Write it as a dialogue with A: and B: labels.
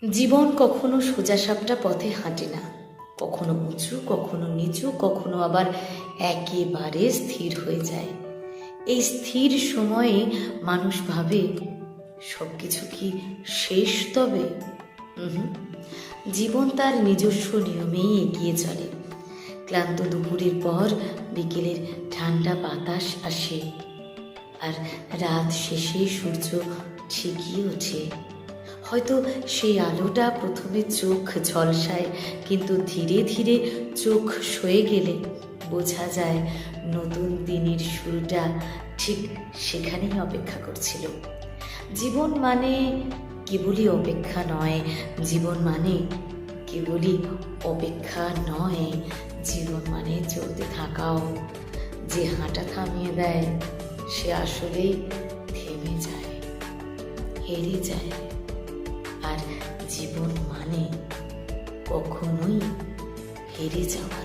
A: জীবন কখনো সোজাসাপটা পথে হাঁটে না, কখনো উঁচু, কখনো নিচু, কখনো আবার একেবারে স্থির হয়ে যায়। এই স্থির সময়ে মানুষ ভাবে সব কিছু কি শেষ তবে? হুম, জীবন তার নিজস্ব নিয়মেই এগিয়ে চলে। ক্লান্ত দুপুরের পর বিকেলের ঠান্ডা বাতাস আসে, আর রাত শেষে সূর্য ঠিকই ওঠে। হয়তো সেই আলোটা প্রথমে চোখ ঝলসায়, কিন্তু ধীরে ধীরে চোখ সয়ে গেলে বোঝা যায় নতুন দিনের শুরুটা ঠিক সেখানেই অপেক্ষা করছিল। জীবন মানে কেবলই অপেক্ষা নয়, জীবন মানে কেবলই অপেক্ষা নয়, জীবন মানে চলতে থাকাও। যে হাঁটা থামিয়ে দেয় সে আসলেই থেমে যায়, হেরে যায়। আর জীবন মানে কখনোই হেরে যাওয়া